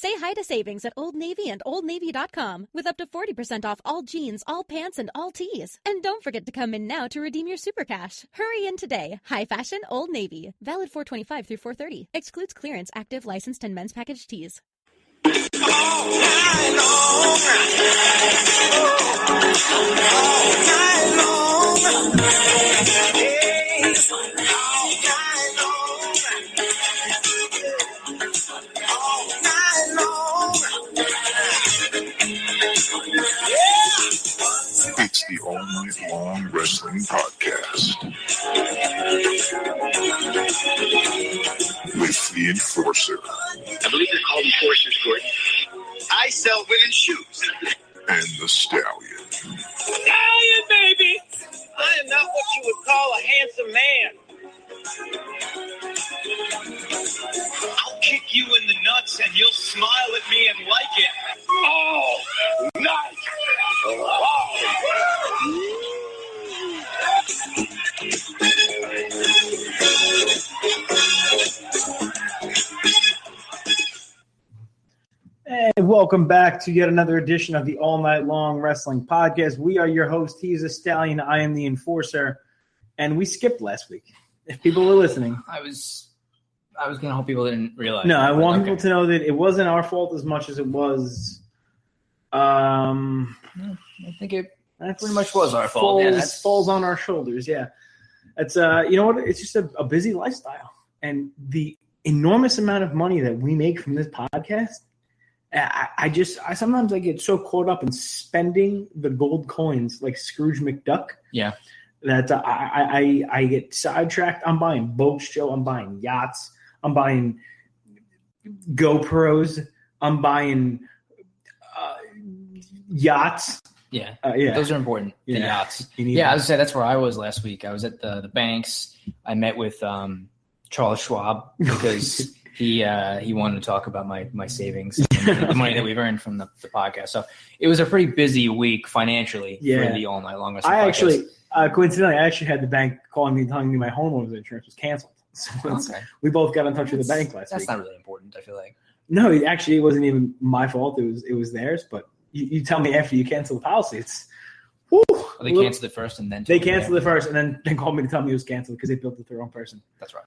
Say hi to savings at Old Navy and OldNavy.com with up to 40% off all jeans, all pants, and all tees. And don't forget to come in now to redeem your super cash. Hurry in today. High fashion, Old Navy. Valid 4/25 through 4/30. Excludes clearance, active, licensed, and men's package tees. It's the All Night Long Wrestling Podcast with the Enforcer. I believe they're called enforcers, Gordon. I sell women's shoes. And the Stallion. Stallion, baby! I am not what you would call a handsome man. I'll kick you in the nuts and you'll smile at me and like it. Oh, nice! And welcome back to yet another edition of the All Night Long Wrestling Podcast. We are your host. He's a Stallion. I am the Enforcer. And we skipped last week. If people were listening. I was going to hope people didn't realize. No, I want people to know that it wasn't our fault as much as it was. I think it pretty much was our fault. Falls on our shoulders. Yeah. It's you know what? It's just a busy lifestyle. And the enormous amount of money that we make from this podcast, I sometimes I get so caught up in spending the gold coins like Scrooge McDuck. Yeah. That I get sidetracked. I'm buying boats, Joe. I'm buying yachts. I'm buying GoPros. I'm buying yachts. Yeah. Yeah. Those are important. The yachts. Yeah, I was say that's where I was last week. I was at the banks. I met with Charles Schwab because he wanted to talk about my savings and the money that we've earned from the podcast. So it was a pretty busy week financially for the All Night Long Wrestling Podcast. Coincidentally, I actually had the bank calling me telling me my homeowner's insurance was canceled. So we both got in touch with the bank last week. That's not really important, I feel like. No, actually, it wasn't even my fault. It was theirs. But you tell me after you cancel the policy, it's whew. Well, they canceled it first and then they canceled it first and then called me to tell me it was canceled because they built it the wrong person. That's right.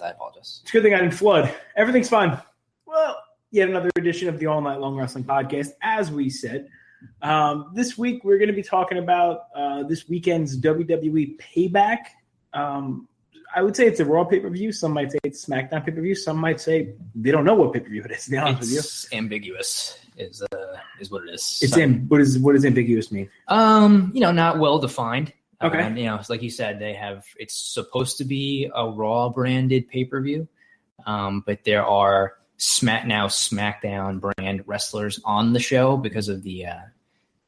I apologize. It's a good thing I didn't flood. Everything's fine. Well, yet another edition of the All Night Long Wrestling Podcast, as we said. This week, we're going to be talking about this weekend's WWE Payback. I would say it's a Raw pay-per-view. Some might say it's a SmackDown pay-per-view. Some might say they don't know what pay-per-view it is, to be honest with you. It's ambiguous is what it is. What does ambiguous mean? Not well-defined. Okay. Like you said, it's supposed to be a Raw branded pay-per-view, but there are SmackDown brand wrestlers on the show because of the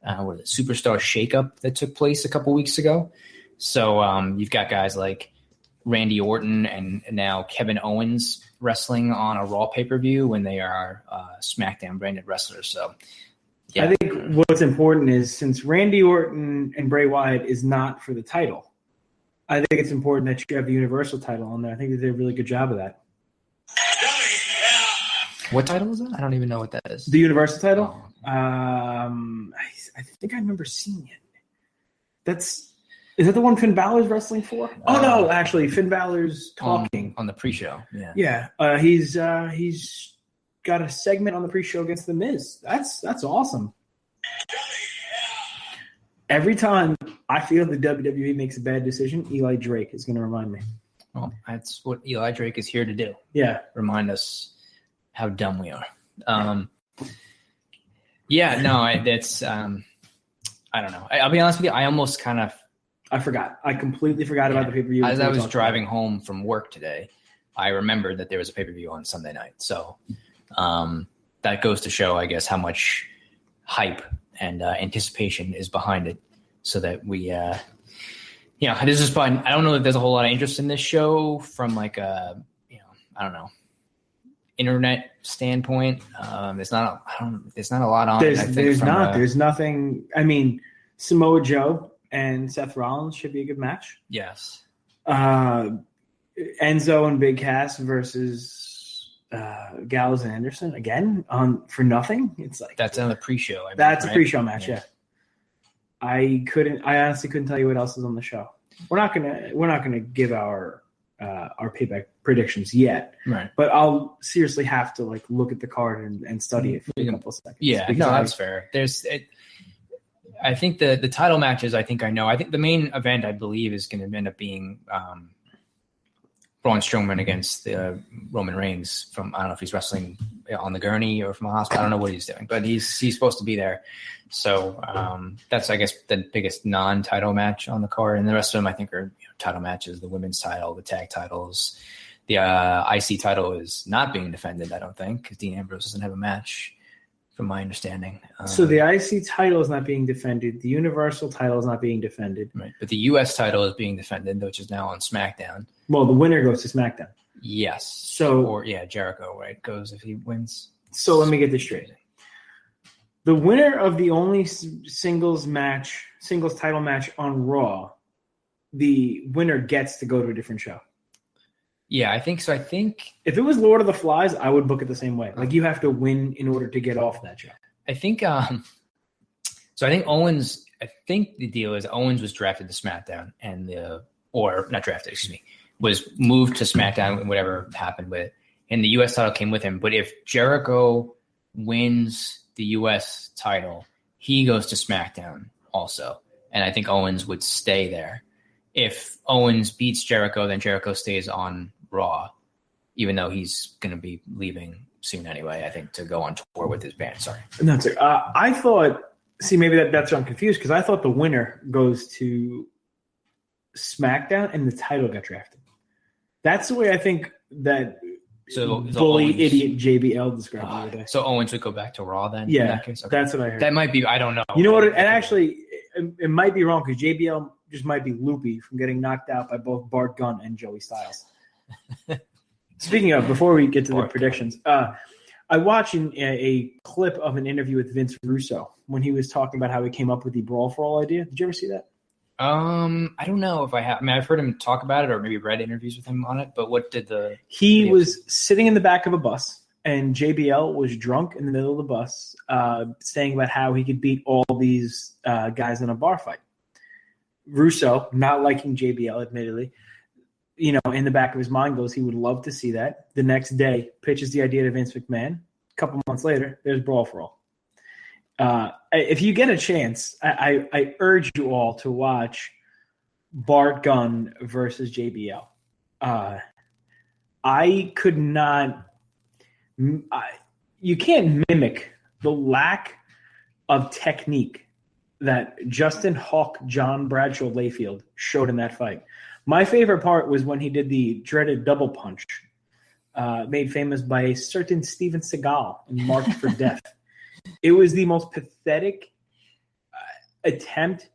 superstar shakeup that took place a couple weeks ago. So you've got guys like Randy Orton and now Kevin Owens wrestling on a Raw pay-per-view when they are SmackDown branded wrestlers. So yeah. I think what's important is since Randy Orton and Bray Wyatt is not for the title, I think it's important that you have the Universal title on there. I think they did a really good job of that. What title is that? I don't even know what that is. The Universal title? Oh. I think I remember seeing it. Is that the one Finn Balor's wrestling for? Oh, no, actually, Finn Balor's talking. On the pre-show, yeah. Yeah, he's got a segment on the pre-show against The Miz. That's awesome. Every time I feel the WWE makes a bad decision, Eli Drake is going to remind me. Well, that's what Eli Drake is here to do. Yeah. Remind us how dumb we are. I don't know. I'll be honest with you. I forgot. I completely forgot about the pay-per-view. As I was driving home from work today, I remembered that there was a pay-per-view on Sunday night. So that goes to show, I guess, how much hype and anticipation is behind it so that we this is fun. I don't know if there's a whole lot of interest in this show from like a, I don't know, internet standpoint. There's not a lot on it. There's nothing. I mean, Samoa Joe and Seth Rollins should be a good match. Yes. Enzo and Big Cass versus Gallows and Anderson again for nothing. It's like that's on the pre-show. That's a pre-show match. Yeah. I honestly couldn't tell you what else is on the show. We're not gonna give our payback predictions yet, right? But I'll seriously have to like look at the card and study it for a couple of seconds. Yeah, no, that's fair. I think the title matches. I think the main event I believe is going to end up being Braun Strowman against Roman Reigns I don't know if he's wrestling on the gurney or from a hospital. I don't know what he's doing, but he's supposed to be there. So that's, I guess, the biggest non-title match on the card. And the rest of them, I think, are title matches, the women's title, the tag titles. The IC title is not being defended, I don't think, because Dean Ambrose doesn't have a match, from my understanding. So the IC title is not being defended. The Universal title is not being defended. Right. But the US title is being defended, which is now on SmackDown. Well, the winner goes to SmackDown. Yes. Jericho, right, goes if he wins. So let me get this straight. The winner of the only singles title match on Raw, the winner gets to go to a different show. Yeah, I think so. I think if it was Lord of the Flies, I would book it the same way. Like you have to win in order to get off that show. I think so I think Owens, I think the deal is Owens was drafted to SmackDown or not drafted, excuse me, was moved to SmackDown and whatever happened with it. And the US title came with him. But if Jericho wins the US title, he goes to SmackDown also. And I think Owens would stay there. If Owens beats Jericho, then Jericho stays on Raw, even though he's going to be leaving soon anyway, I think, to go on tour with his band. Sorry. No, I thought, maybe that's where I'm confused, because I thought the winner goes to SmackDown and the title got drafted. That's the way I think that bully Owens, idiot JBL described it. So Owens would go back to Raw then? Yeah, in that case? Okay. That's what I heard. That might be, I don't know. You know what? And actually, it might be wrong because JBL just might be loopy from getting knocked out by both Bart Gunn and Joey Styles. Speaking of, before we get to the predictions, I watched a clip of an interview with Vince Russo when he was talking about how he came up with the Brawl for All idea. Did you ever see that? I don't know if I have. I mean, I've heard him talk about it or maybe read interviews with him on it, but what did He was sitting in the back of a bus, and JBL was drunk in the middle of the bus, saying about how he could beat all these guys in a bar fight. Russo, not liking JBL, admittedly, in the back of his mind goes, he would love to see that. The next day, pitches the idea to Vince McMahon. A couple months later, there's Brawl for All. If you get a chance, I urge you all to watch Bart Gunn versus JBL. I could not. You can't mimic the lack of technique that Justin Hawk John Bradshaw Layfield showed in that fight. My favorite part was when he did the dreaded double punch, made famous by a certain Steven Seagal in Marked for Death. It was the most pathetic attempt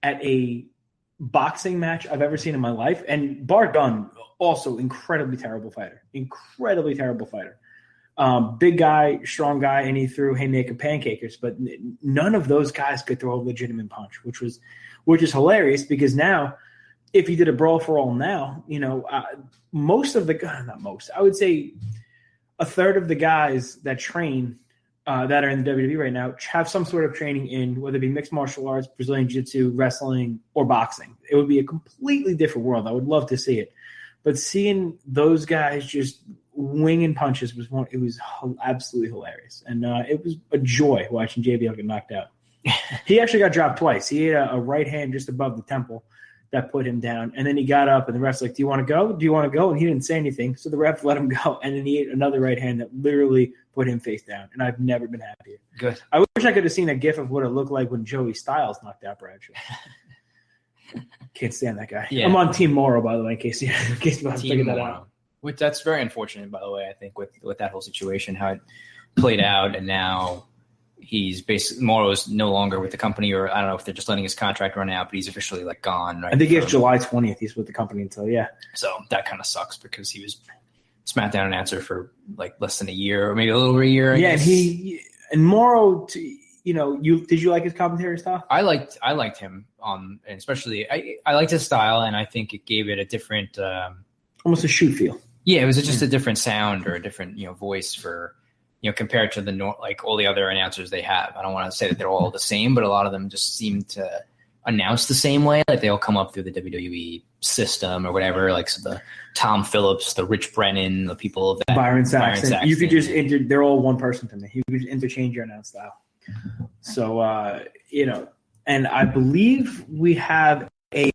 at a boxing match I've ever seen in my life. And Bart Gunn, also incredibly terrible fighter. Big guy, strong guy, and he threw haymaker pancakers. But none of those guys could throw a legitimate punch, which is hilarious because now, if you did a Brawl for All now, most of the – not most. I would say a third of the guys that train that are in the WWE right now have some sort of training in whether it be mixed martial arts, Brazilian Jiu-Jitsu, wrestling, or boxing. It would be a completely different world. I would love to see it. But seeing those guys just winging punches it was absolutely hilarious. And it was a joy watching JBL get knocked out. He actually got dropped twice. He had a right hand just above the temple that put him down. And then he got up and the ref's like, do you want to go? Do you want to go? And he didn't say anything. So the ref let him go. And then he ate another right hand that literally put him face down. And I've never been happier. Good. I wish I could have seen a gif of what it looked like when Joey Styles knocked out Bradshaw. Can't stand that guy. Yeah. I'm on Team Morrow, by the way, in case you haven't figured that out. Which that's very unfortunate, by the way, I think, with that whole situation, how it played out. And now Morrow's no longer with the company, or I don't know if they're just letting his contract run out, but he's officially gone. Right? I think it's July 20th. He's with the company until, yeah. So that kind of sucks because he was SmackDown announcer for less than a year or maybe a little over a year. I guess. And Morrow, did you like his commentary style? I liked him and especially I liked his style, and I think it gave it a different, almost a shoot feel. Yeah, it was just a different sound or a different, voice for, compared to like all the other announcers they have. I don't want to say that they're all the same, but a lot of them just seem to announce the same way. Like they all come up through the WWE system or whatever. Like so the Tom Phillips, the Rich Brennan, the people of that. Byron Saxton. You could just they're all one person to me. You could just interchange your announce style. So and I believe we have a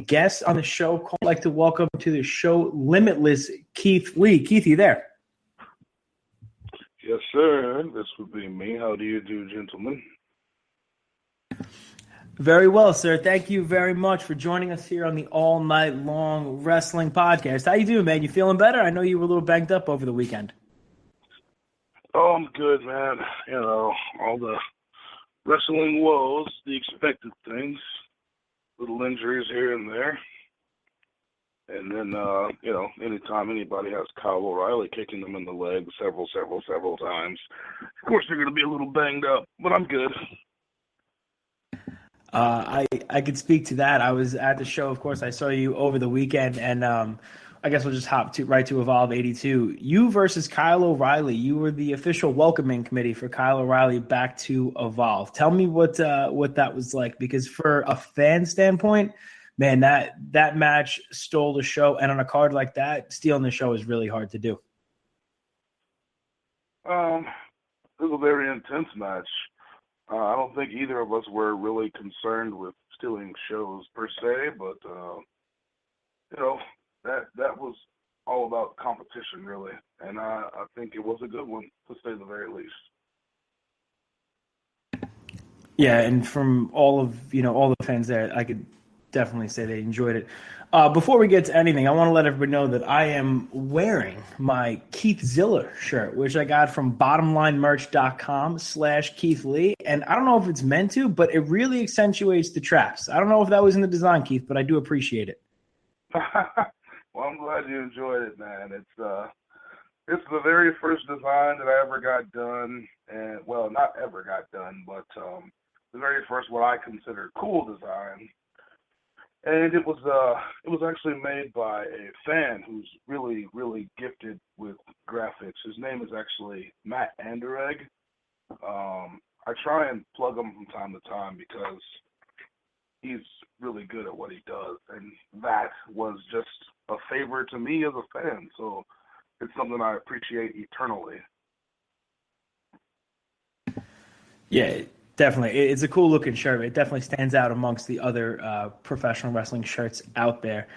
guest on the show. I'd like to welcome to the show Limitless Keith Lee. Keith, you there? Yes, sir. This would be me. How do you do, gentlemen? Very well, sir. Thank you very much for joining us here on the All Night Long Wrestling Podcast. How you doing, man? You feeling better? I know you were a little banged up over the weekend. Oh, I'm good, man. All the wrestling woes, the expected things, little injuries here and there. And then, anytime anybody has Kyle O'Reilly kicking them in the leg several times, of course they're going to be a little banged up, but I'm good. I could speak to that. I was at the show, of course. I saw you over the weekend, and I guess we'll just hop right to Evolve 82. You versus Kyle O'Reilly. You were the official welcoming committee for Kyle O'Reilly back to Evolve. Tell me what that was like, because for a fan standpoint, man, that match stole the show, and on a card like that, stealing the show is really hard to do. It was a very intense match. I don't think either of us were really concerned with stealing shows per se, but that was all about competition, really, and I think it was a good one, to say the very least. Yeah, and from all the fans there, I could definitely say they enjoyed it. Before we get to anything, I want to let everybody know that I am wearing my Keith Ziller shirt, which I got from bottomlinemerch.com/Keith Lee. And I don't know if it's meant to, but it really accentuates the traps. I don't know if that was in the design, Keith, but I do appreciate it. Well, I'm glad you enjoyed it, man. It's the very first design that I ever got done, and well, not ever got done, but the very first what I consider cool design. And it was actually made by a fan who's really, really gifted with graphics. His name is actually Matt Anderegg. I try and plug him from time to time because he's really good at what he does, and that was just a favor to me as a fan. So it's something I appreciate eternally. Yeah. Definitely. It's a cool looking shirt. It definitely stands out amongst the other professional wrestling shirts out there.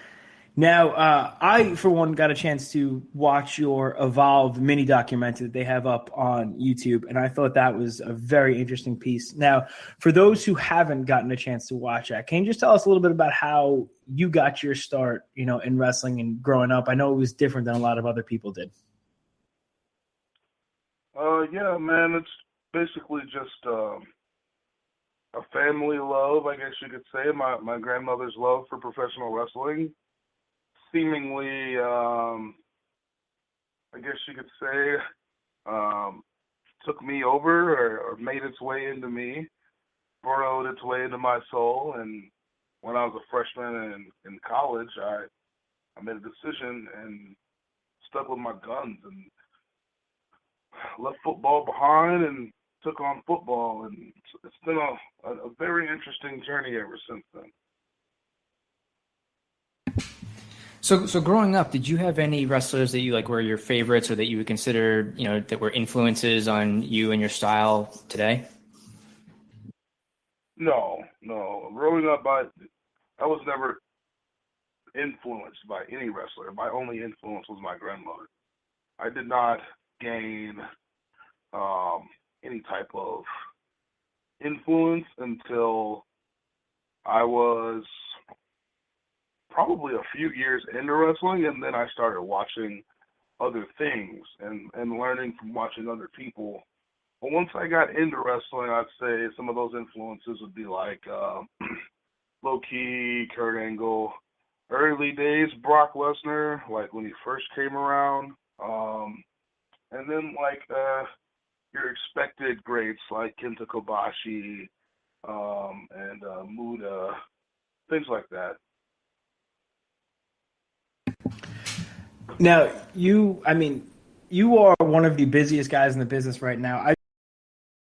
Now, I, for one, got a chance to watch your Evolve mini documentary that they have up on YouTube, and I thought that was a very interesting piece. Now, for those who haven't gotten a chance to watch that, can you just tell us a little bit about how you got your start, in wrestling and growing up? I know it was different than a lot of other people did. Yeah, man, it's basically just a family love, I guess you could say. My grandmother's love for professional wrestling seemingly, I guess you could say, took me over or made its way into me, burrowed its way into my soul. And when I was a freshman in college, I made a decision and stuck with my guns and left football behind and took on football, and it's been a very interesting journey ever since then. So growing up, did you have any wrestlers that you were your favorites, or that you would consider, that were influences on you and your style today? No. Growing up, I was never influenced by any wrestler. My only influence was my grandmother. I did not gain any type of influence until I was probably a few years into wrestling, and then I started watching other things and learning from watching other people. But once I got into wrestling, I'd say some of those influences would be like low-key, Kurt Angle, early days Brock Lesnar, like when he first came around, and then your expected greats like Kenta Kobashi and Muda, things like that. Now, you are one of the busiest guys in the business right now. I